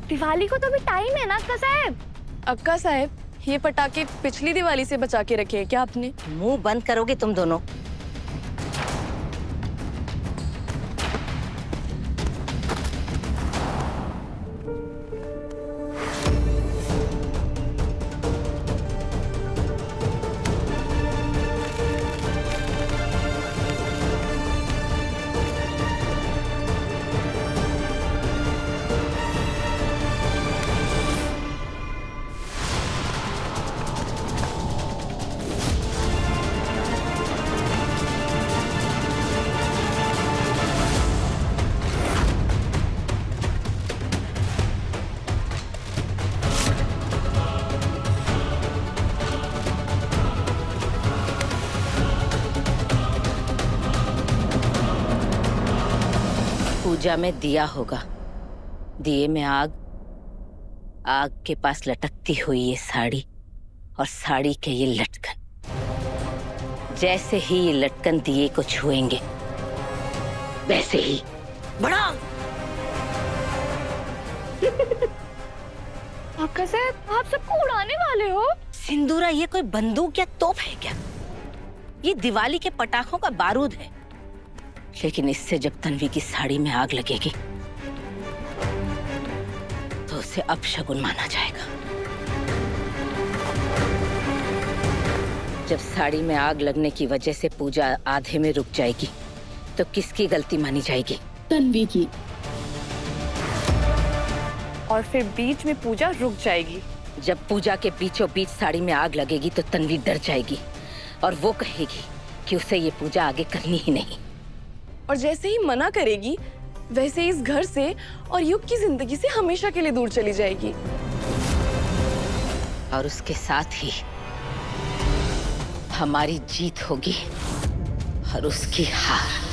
दिवाली को तो भी टाइम है ना अक्का साहब। अक्का साहब, ये पटाखे पिछली दिवाली से बचा के रखे हैं क्या आपने? मुंह बंद करोगे तुम दोनों? पूजा में दिया होगा, दिए में आग, आग के पास लटकती हुई ये साड़ी और साड़ी के ये लटकन। जैसे ही ये लटकन दिए को छुएंगे वैसे ही बड़ा। अक्का साहब, आप सबको उड़ाने वाले हो? सिंदूरा, ये कोई बंदूक या तोप है क्या? ये दिवाली के पटाखों का बारूद है। लेकिन इससे जब तन्वी की साड़ी में आग लगेगी तो उसे अपशगुन माना जाएगा। जब साड़ी में आग लगने की वजह से पूजा आधे में रुक जाएगी तो किसकी गलती मानी जाएगी? तन्वी की। और फिर बीच में पूजा रुक जाएगी। जब पूजा के बीचों बीच साड़ी में आग लगेगी तो तन्वी डर जाएगी और वो कहेगी कि उसे ये पूजा आगे करनी ही नहीं। और जैसे ही मना करेगी वैसे ही इस घर से और युग की जिंदगी से हमेशा के लिए दूर चली जाएगी। और उसके साथ ही हमारी जीत होगी और उसकी हार।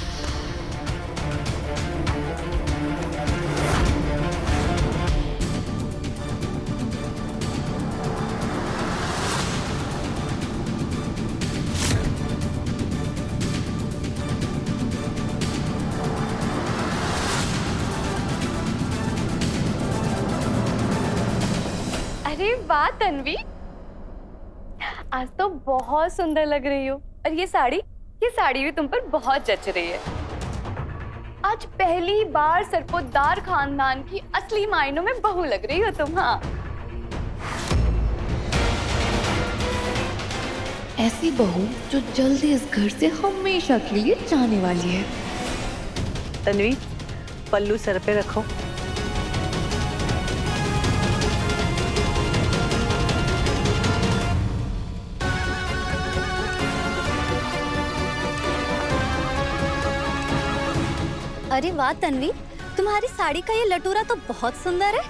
अरे वाह तन्वी, आज तो बहुत सुंदर लग रही हो। और ये साड़ी भी तुम पर बहुत जच रही है। आज पहली बार सरपोतदार खानदान की असली मायनों में बहू लग रही हो तुम। हाँ, ऐसी बहू जो जल्दी इस घर से हमेशा के लिए जाने वाली है। तन्वी, पल्लू सर पे रखो। अरे वाह तन्वी, तुम्हारी साड़ी का ये लटूरा तो बहुत सुंदर है।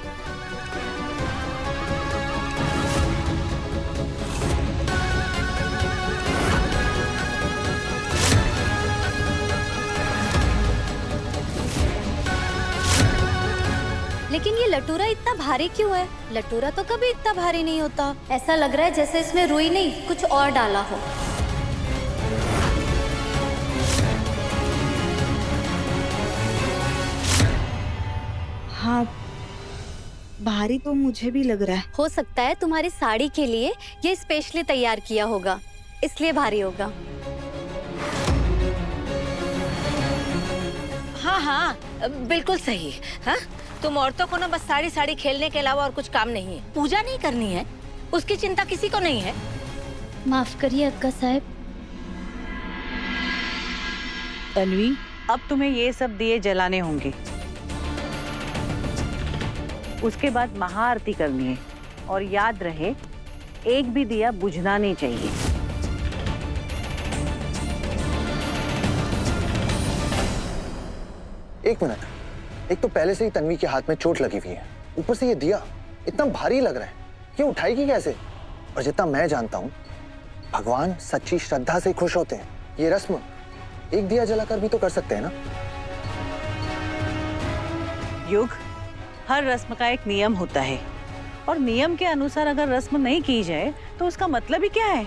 लेकिन ये लटूरा इतना भारी क्यों है? लटूरा तो कभी इतना भारी नहीं होता। ऐसा लग रहा है जैसे इसमें रुई नहीं कुछ और डाला हो। हाँ, भारी तो मुझे भी लग रहा है। हो सकता है तुम्हारी साड़ी के लिए ये स्पेशली तैयार किया होगा, इसलिए भारी होगा। हाँ हाँ, बिल्कुल सही। हाँ, तुम औरतों को ना बस साड़ी साड़ी खेलने के अलावा और कुछ काम नहीं है। पूजा नहीं करनी है, उसकी चिंता किसी को नहीं है। माफ करिए अक्का साहब। तन्वी, अब तुम्हें ये सब दिए जलाने होंगे। उसके बाद महाआरती करनी है और याद रहे, एक भी दिया बुझना नहीं चाहिए। एक मिनट, एक तो पहले से ही तन्वी के हाथ में चोट लगी हुई है, ऊपर से ये दिया इतना भारी लग रहा है, ये उठाएगी कैसे? और जितना मैं जानता हूँ, भगवान सच्ची श्रद्धा से खुश होते हैं। ये रस्म एक दिया जलाकर भी तो कर सकते हैं ना? युग, हर रस्म का एक नियम होता है और नियम के अनुसार अगर रस्म नहीं की जाए तो उसका मतलब ही क्या है?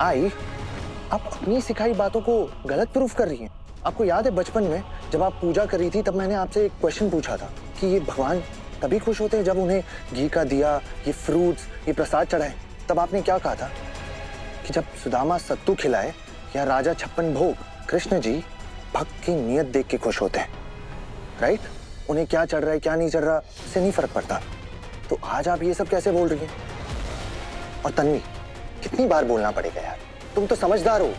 आई, आप अपनी सिखाई बातों को गलत प्रूफ कर रही हैं। आपको याद है बचपन में जब आप पूजा कर रही थी तब मैंने आपसे एक क्वेश्चन पूछा था कि ये भगवान तभी खुश होते हैं जब उन्हें घी का दिया, ये फ्रूट्स, ये प्रसाद चढ़ाए। तब आपने क्या कहा था कि जब सुदामा सत्तू खिलाए या राजा छप्पन भोग, कृष्ण जी भक्त की नियत देख के खुश होते हैं, राइट? उन्हें क्या चढ़ रहा है क्या नहीं चढ़ रहा इससे नहीं फर्क पड़ता। तो आज आप ये सब कैसे बोल रही हैं? और तन्वी, कितनी बार बोलना पड़ेगा यार, तुम तो समझदार हो।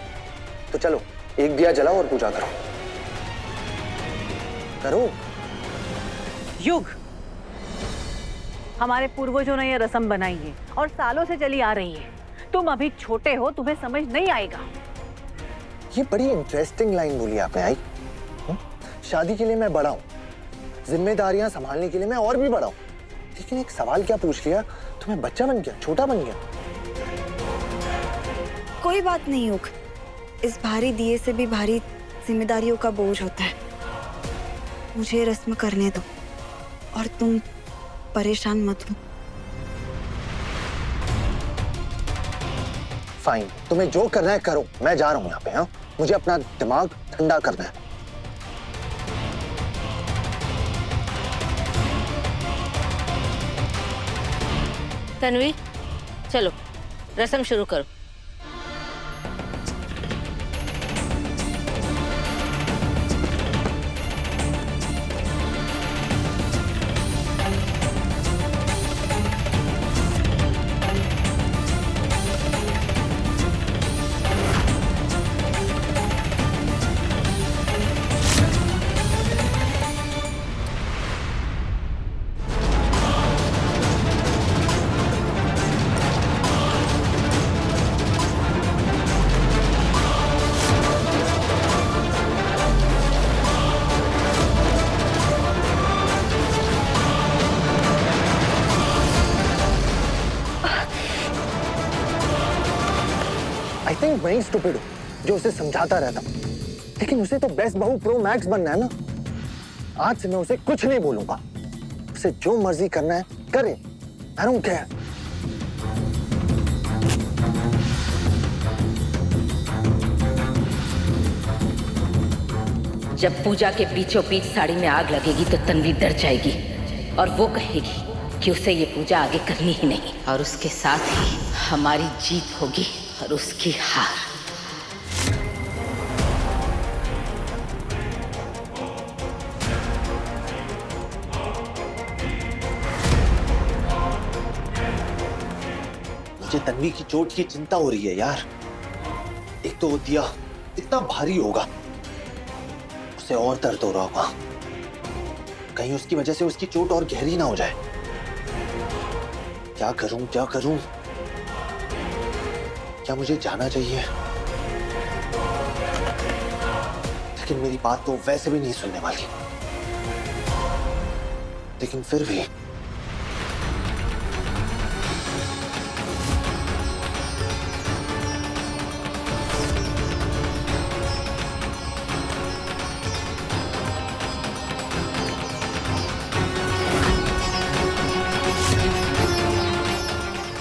तो चलो एक दिया जलाओ और पूजा करो। करो। युग, हमारे पूर्वजों ने ये रस्म बनाई है और सालों से चली आ रही है। तुम अभी छोटे हो, तुम्हें समझ नहीं आएगा। ये बड़ी इंटरेस्टिंग लाइन बोली आपने आई। शादी के लिए मैं बड़ा हूं, जिम्मेदारियां संभालने के लिए मैं और भी बड़ा हूं, लेकिन एक सवाल क्या पूछ लिया तो मैं बच्चा बन गया, छोटा बन गया। कोई बात नहीं युग, इस भारी दिए से भी भारी जिम्मेदारियों का बोझ होता है। मुझे रस्म करने दो और तुम परेशान मत हो। फाइन, तुम्हें जो करना है करो, मैं जा रहा हूं यहाँ पे। हाँ, मुझे अपना दिमाग ठंडा करना है। तन्वी, चलो रस्म शुरू करो। आई थिंक मैं ही स्टूपिड हूं जो उसे समझाता रहता हूं, लेकिन उसे तो बेस्ट बहू प्रो मैक्स बनना है ना। आज से मैं उसे कुछ नहीं बोलूंगा, उसे जो मर्जी करना है करे। I don't care. जब पूजा के बीचों बीच साड़ी में आग लगेगी तो तन्वी डर जाएगी और वो कहेगी कि उसे ये पूजा आगे करनी ही नहीं, और उसके साथ ही हमारी जीत होगी और उसकी हार। मुझे तन्वी की चोट की चिंता हो रही है यार। एक तो वो दिया इतना भारी होगा, उसे और दर्द हो रहा होगा, कहीं उसकी वजह से उसकी चोट और गहरी ना हो जाए। क्या करूं क्या करूं? क्या मुझे जाना चाहिए? लेकिन मेरी बात तो वैसे भी नहीं सुनने वाली। लेकिन फिर भी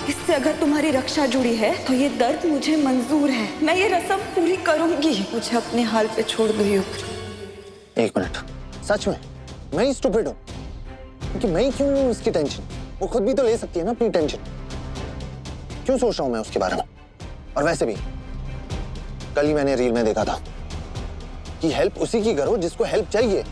इससे अगर तुम्हारी रक्षा जुड़ी है तो ये दर्द मुझे मंजूर है। मैं ये रस्म पूरी करूंगी। मुझे अपने हाल पे छोड़ दो युग। एक मिनट, सच में मैं ही स्टूपिड हूं? क्योंकि मैं ही क्यों लूं उसकी टेंशन? वो खुद भी तो ले सकती है ना अपनी टेंशन। क्यों सोच रहा हूं मैं उसके बारे में? और वैसे भी कल ही मैंने रील में देखा था कि हेल्प उसी की करो जिसको हेल्प चाहिए।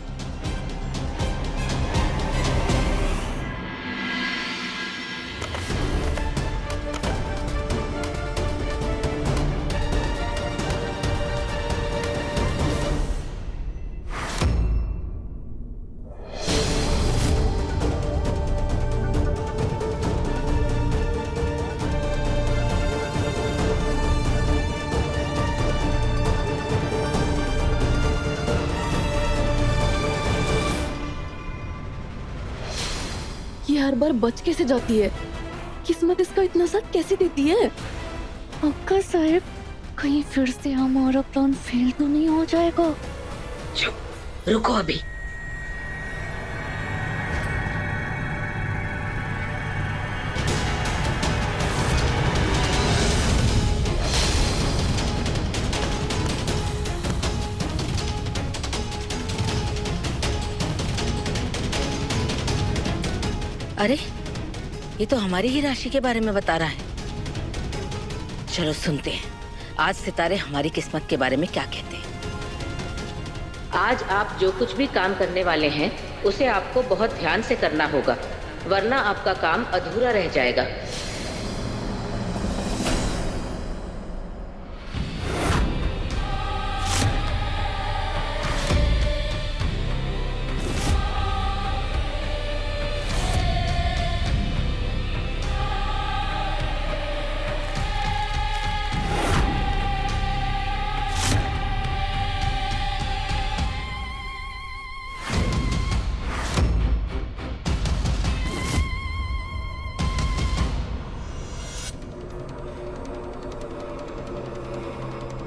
ये हर बार बच कैसे जाती है? किस्मत इसका इतना साथ कैसे देती है? अक्का साहब, कहीं फिर से हमारा प्लान फेल तो नहीं हो जाएगा? चुप, रुको अभी। अरे ये तो हमारी ही राशि के बारे में बता रहा है। चलो सुनते हैं आज सितारे हमारी किस्मत के बारे में क्या कहते हैं। आज आप जो कुछ भी काम करने वाले हैं उसे आपको बहुत ध्यान से करना होगा, वरना आपका काम अधूरा रह जाएगा।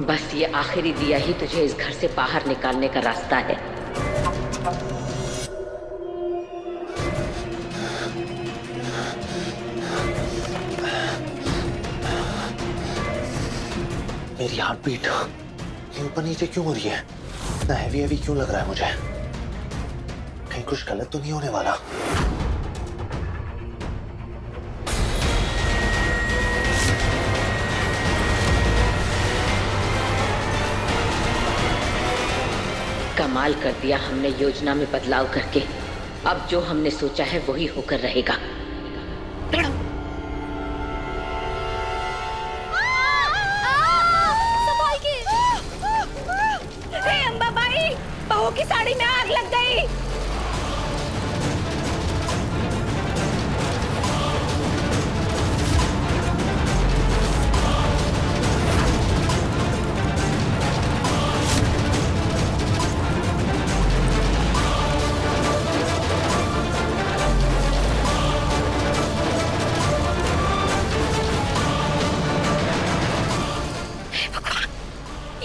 बस ये आखिरी दिया ही तुझे इस घर से बाहर निकालने का रास्ता है। मेरी हार्ट बीट ये ऊपर नीचे क्यों हो रही है? इतना हैवी हैवी क्यों लग रहा है मुझे? कहीं कुछ गलत तो नहीं होने वाला? कमाल कर दिया हमने योजना में बदलाव करके। अब जो हमने सोचा है वही होकर रहेगा। अंबाबाई, बहू की साड़ी में आग लग गई।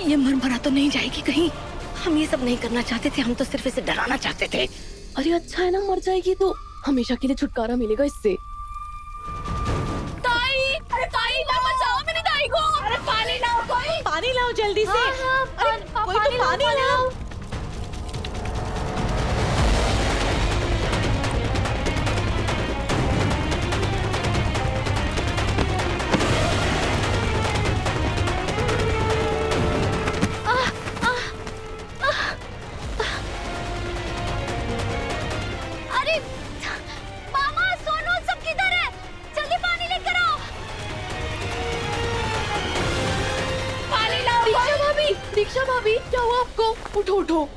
ये मरमरा तो नहीं जाएगी कहीं? हम ये सब नहीं करना चाहते थे, हम तो सिर्फ इसे डराना चाहते थे। अरे अच्छा है ना, मर जाएगी तो हमेशा के लिए छुटकारा मिलेगा इससे। ताई, अरे ताई ना बचाओ मेरी ताई को। अरे पानी लाओ कोई, पानी लाओ जल्दी से। अरे कोई तो पानी लाओ। दीक्षा भाभी, क्या हुआ आपको? उठो उठो।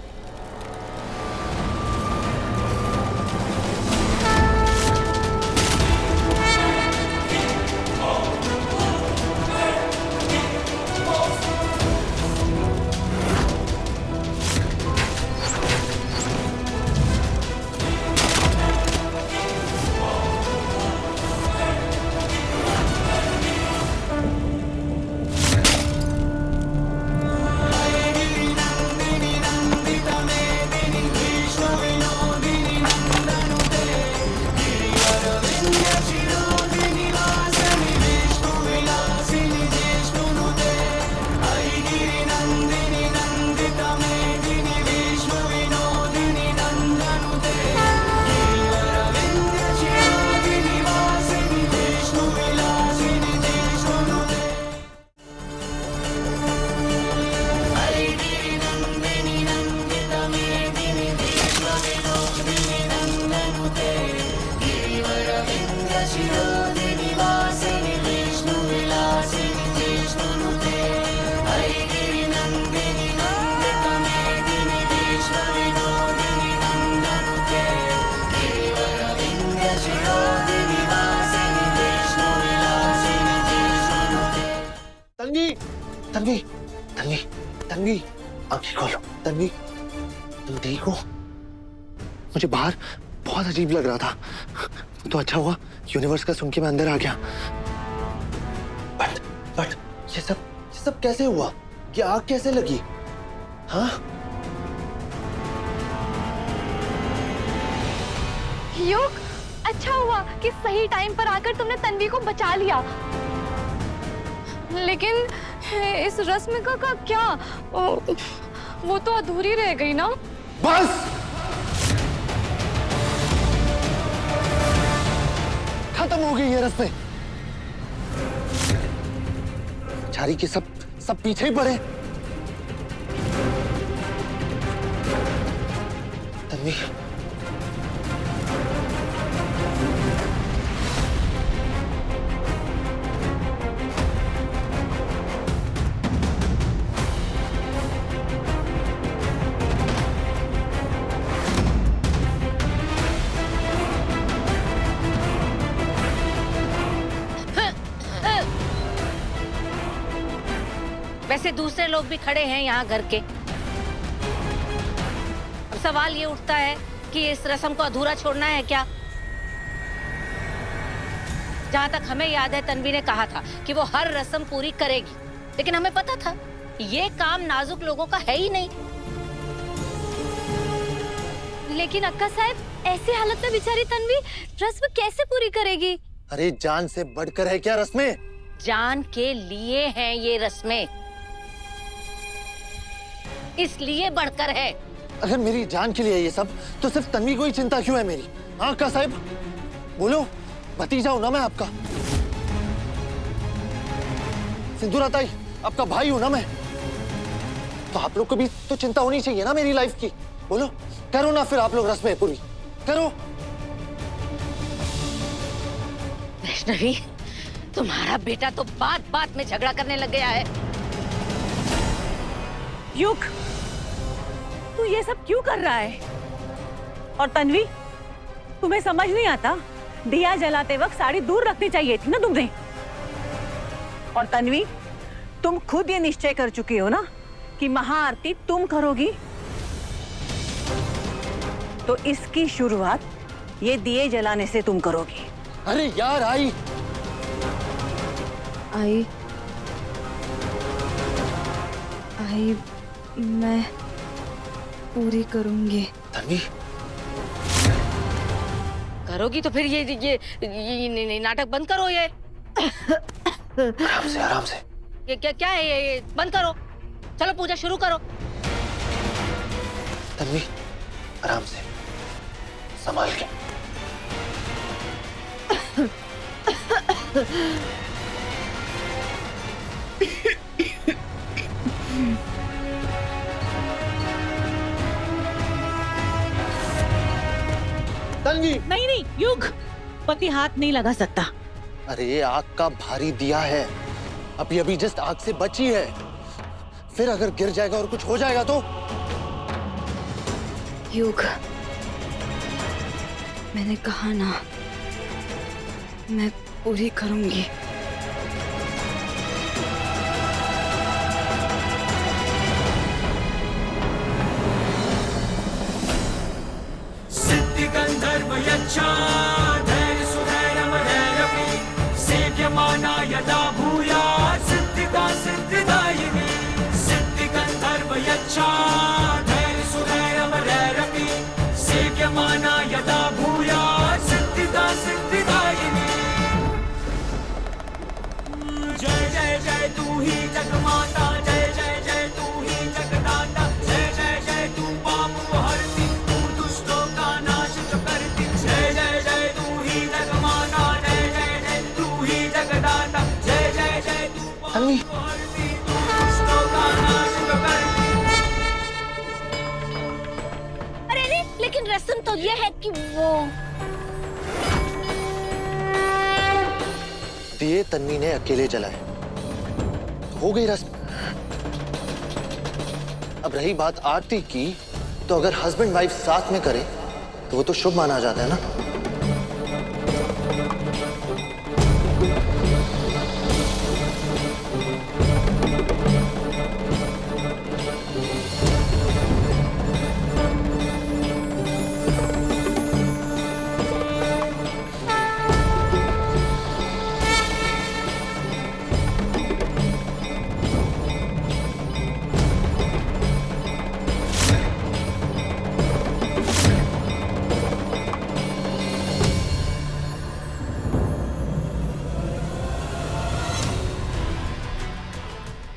तन्वी, तन्वी, तन्वी, तन्वी, आंखें खोलो। तन्वी, तुम ठीक हो? मुझे बाहर बहुत अजीब लग रहा था, तो अच्छा हुआ यूनिवर्स का सुन के मैं अंदर आ गया। बट ये सब कैसे हुआ? ये आग कैसे लगी? हाँ? योग, अच्छा हुआ कि सही टाइम पर आकर तुमने तन्वी को बचा लिया। लेकिन इस रस्म का क्या? वो तो अधूरी रह गई ना। बस! खत्म हो गई है रस्ते। बेचारी के सब पीछे ही पड़े। तन्वी, वैसे दूसरे लोग भी खड़े हैं यहाँ घर के। अब सवाल ये उठता है कि इस रस्म को अधूरा छोड़ना है क्या? जहाँ तक हमें याद है तन्वी ने कहा था कि वो हर रस्म पूरी करेगी, लेकिन हमें पता था ये काम नाजुक लोगों का है ही नहीं। लेकिन अक्का साहब, ऐसी हालत में बेचारी तन्वी रस्म कैसे पूरी करेगी? अरे जान से बढ़कर है क्या रस्में? जान के लिए हैं ये रस्में, इसलिए बढ़कर है। अगर मेरी जान के लिए है ये सब, तो सिर्फ तन्वी को ही चिंता क्यों है मेरी? हाँ का साहब, बोलो, भतीजा हूं ना मैं आपका। सिंदूरा ताई, आपका भाई हूं ना मैं। तो आप लोग को भी तो चिंता होनी चाहिए ना मेरी लाइफ की। बोलो, करो ना फिर आप लोग रस्में पूरी करो। वैष्णवी, तुम्हारा बेटा तो बात बात में झगड़ा करने लग गया है। युग, तू ये सब क्यों कर रहा है? और तन्वी, तुम्हें समझ नहीं आता? दिया जलाते वक्त साड़ी दूर रखनी चाहिए थी ना तुमने। और तन्वी, तुम खुद ये निश्चय कर चुकी हो ना कि महाआरती तुम करोगी, तो इसकी शुरुआत ये दिए जलाने से तुम करोगी। अरे यार आई मैं पूरी करूंगी। तन्वी, करोगी तो फिर ये नाटक बंद करो। ये आराम से आराम से। ये क्या है? ये बंद करो, चलो पूजा शुरू करो। तन्वी, आराम से, संभाल के। तन्वी, नहीं नहीं युग, पति हाथ नहीं लगा सकता। अरे आग का भारी दिया है, अभी अभी जस्ट आग से बची है। फिर अगर गिर जाएगा और कुछ हो जाएगा तो? युग, मैंने कहा ना, मैं पूरी करूंगी। गंधर्व यच्छा धैर्य सुधैर्यमधैर्यपि सेव्यमाना यदा भूयात् सिद्धिका सिद्धिदायिनी। सिद्धि गंधर्व यच्छा धैर्य सुधैर्यमधैर्यपि सेव्यमाना यदा भूयात् सिद्धिका सिद्धिदायिनी। जय जय जय तू ही जगमाता, जय जय जय तू ही जगदाता, जय जय जय तू पाप हरती, तू दुष्टों का नाश जो करती। जय जय जय तू ही जगमाता, जय जय जय तू ही जगदाता, जय जय जय तू तन्वी, पाप हरती, तू दुष्टों का नाश जो करती। अरे नहीं, लेकिन रस्म तो ये है कि वो दिए तन्वी ने अकेले जलाए, हो गई रस्म। अब रही बात आरती की, तो अगर हस्बैंड वाइफ साथ में करे तो वो तो शुभ माना जाता है ना।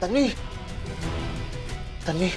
तन्वी, तन्वी,